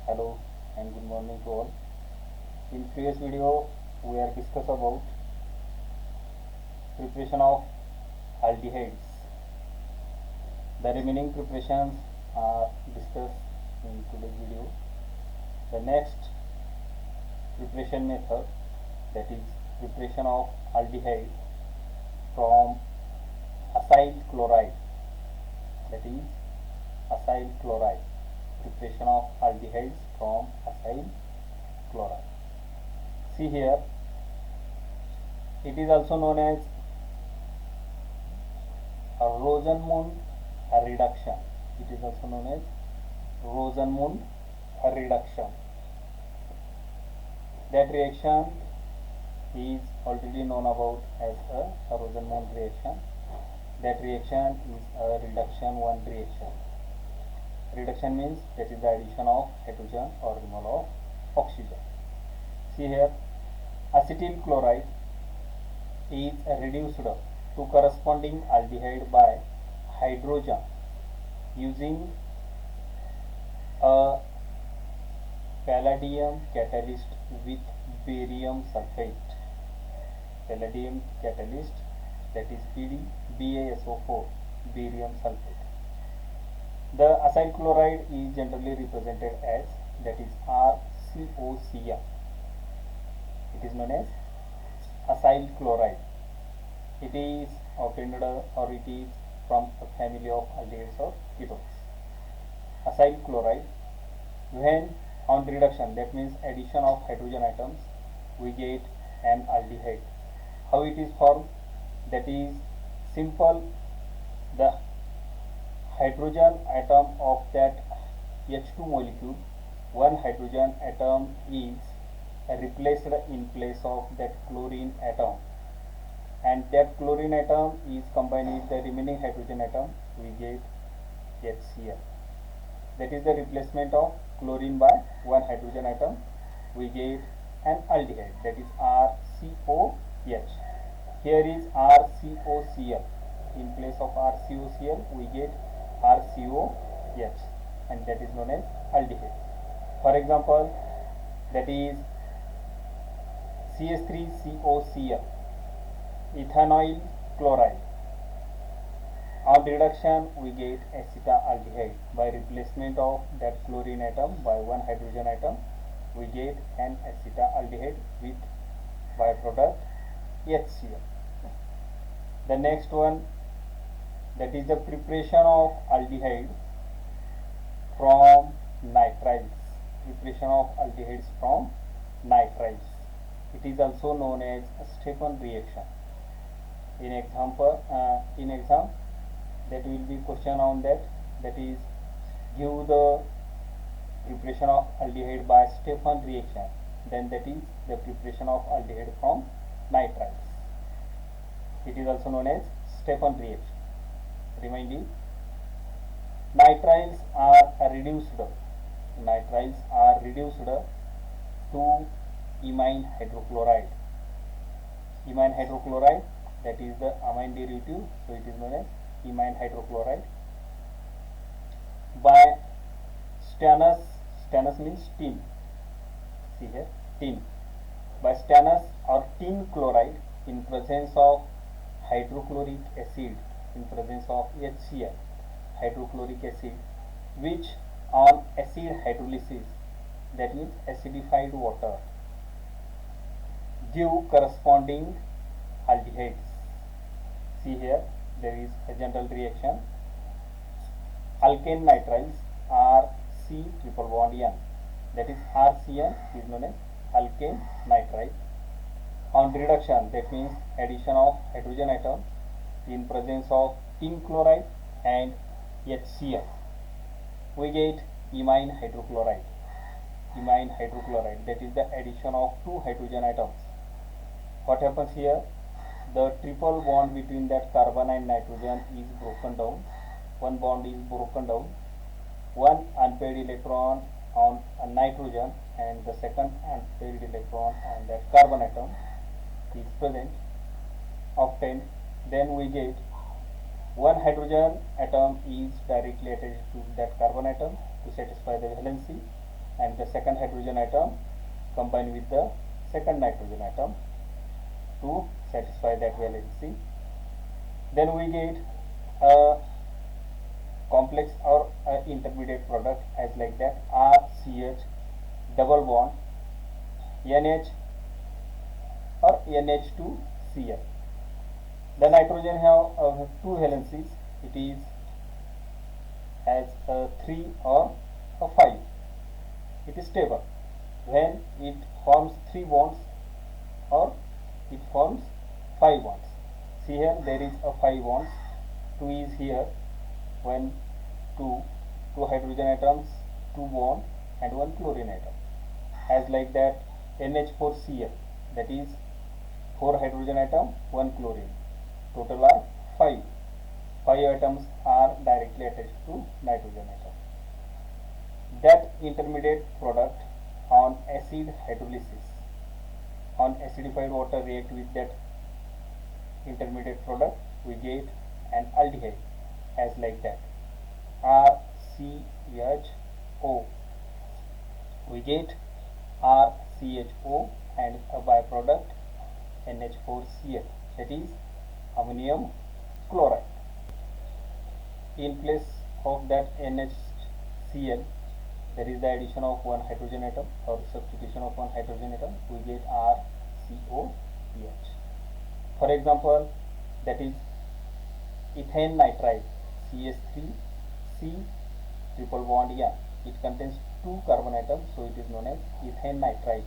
Hello and good morning to all. In previous video, we are discuss about preparation of aldehydes. The remaining preparations are discussed in today's video. The next preparation method, that is preparation of aldehyde from acyl chloride, that is acyl chloride. Preparation of aldehydes from acyl chloride. See here, it is also known as Rosenmund reduction. It is also known as Rosenmund reduction. That reaction is already known about as a Rosenmund reaction. That reaction is a reduction 1 reaction. Reduction means that is the addition of hydrogen or removal of oxygen. See here, acetyl chloride is reduced to corresponding aldehyde by hydrogen using a palladium catalyst with barium sulfate. Palladium catalyst, that is BaSO4, barium sulfate. The acyl chloride is generally represented as, that is RCOCl. It is known as acyl chloride. It is obtained or it is from a family of aldehydes or ketones. Acyl chloride, when on reduction, that means addition of hydrogen atoms, we get an aldehyde. How it is formed? That is simple. The hydrogen atom of that H2 molecule, one hydrogen atom is replaced in place of that chlorine atom, and that chlorine atom is combined with the remaining hydrogen atom, we get HCl. That is the replacement of chlorine by one hydrogen atom, we get an aldehyde, that is RCOH. Here is RCOCl. In place of RCOCl, we get RCOH, and that is known as aldehyde. For example, that is CH3COCl, ethanoyl chloride. On reduction, we get acetaldehyde. By replacement of that chlorine atom by one hydrogen atom, we get an acetaldehyde with byproduct HCl. The next one, that is the preparation of aldehyde from nitriles. Preparation of aldehydes from nitriles. It is also known as a Stephan reaction. In exam, that will be question on that. That is, give the preparation of aldehyde by Stephan reaction. Then that is the preparation of aldehyde from nitriles. It is also known as Stephan reaction. Remind you, nitriles are reduced. Nitriles are reduced to imine hydrochloride. Imine hydrochloride, that is the amine derivative, so it is known as imine hydrochloride. By stannous, stannous means tin. See here, tin. By stannous or tin chloride in presence of hydrochloric acid, in presence of HCl, hydrochloric acid, which on acid hydrolysis, that means acidified water, give corresponding aldehydes. See here, there is a general reaction. Alkane nitriles are C triple bond N, that is RCN is known as alkane nitride. On reduction, that means addition of hydrogen atom in presence of tin chloride and HCl, we get imine hydrochloride. Imine hydrochloride, that is the addition of two hydrogen atoms. What happens here? The triple bond between that carbon and nitrogen is broken down. One bond is broken down. One unpaired electron on a nitrogen and the second unpaired electron on that carbon atom is present, obtained. Then we get one hydrogen atom is directly attached to that carbon atom to satisfy the valency, and the second hydrogen atom combine with the second nitrogen atom to satisfy that valency. Then we get a complex or intermediate product as like that RCH double bond NH or NH2Cl. The nitrogen have two valencies. It is has a 3 or a 5. It is stable when it forms 3 bonds or it forms 5 bonds. See here, there is a 5 bonds, 2 is here, when 2 hydrogen atoms, 2 bond and 1 chlorine atom. As like that NH4Cl, that is 4 hydrogen atom, 1 chlorine. Total are 5. 5 atoms are directly attached to nitrogen atom. That intermediate product on acid hydrolysis, on acidified water react with that intermediate product, we get an aldehyde as like that RCHO. We get RCHO and a byproduct NH4Cl, that is ammonium chloride. In place of that NHCl, there is the addition of one hydrogen atom or substitution of one hydrogen atom, we get RCOH. For example, that is ethane nitride CH3C triple bond N. It contains 2 carbon atoms, so it is known as ethane nitride.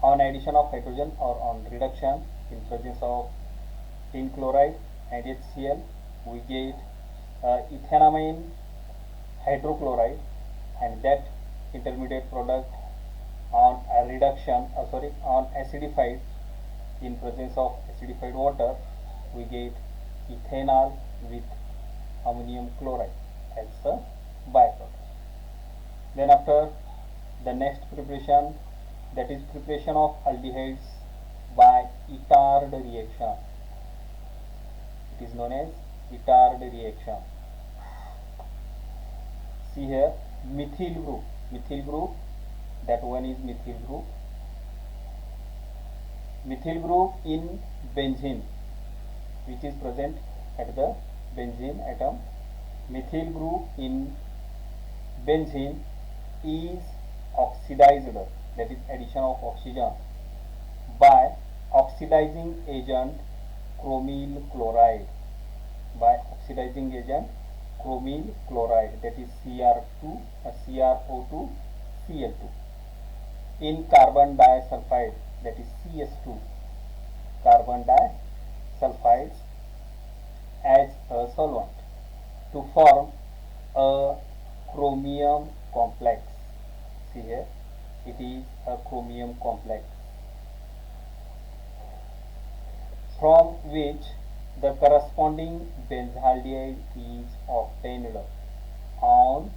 On addition of hydrogen or on reduction in presence of tin chloride and HCl, we get ethanamine hydrochloride, and that intermediate product on a reduction on acidified in presence of acidified water, we get ethanol with ammonium chloride as a byproduct. Then after, the next preparation, that is preparation of aldehydes by Itard reaction. It is known as Itard reaction. See here, methyl group, that one is methyl group. Methyl group in benzene, which is present at the benzene atom. Methyl group in benzene is oxidized, that is addition of oxygen, by oxidizing agent chromyl chloride. By oxidizing agent chromyl chloride, that is CrO2 Cl2. In carbon disulfide, that is CS2, carbon disulfides as a solvent to form a chromium complex. See here, it is a chromium complex from which the corresponding benzaldehyde is obtained on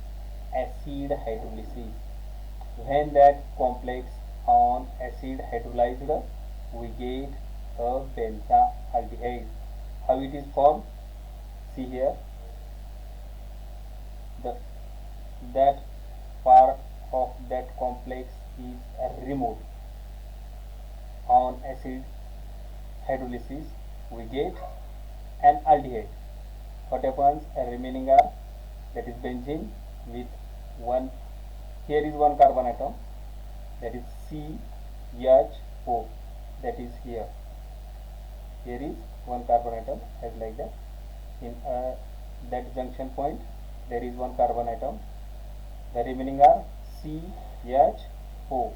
acid hydrolysis. When that complex on acid hydrolyzed, we get a benzaldehyde. How it is formed? See here, that part of that complex is removed. On acid hydrolysis, we get an aldehyde. What happens? Remaining are, that is benzene with one, here is one carbon atom, that is CHO, that is here. Here is one carbon atom as like that. In that junction point, there is one carbon atom. The remaining are CHO.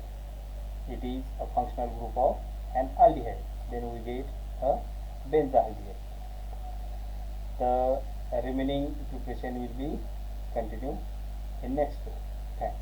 It is a functional group of an aldehyde. Then we get a benzaldehyde. The remaining preparation will be continued in next video. Thanks.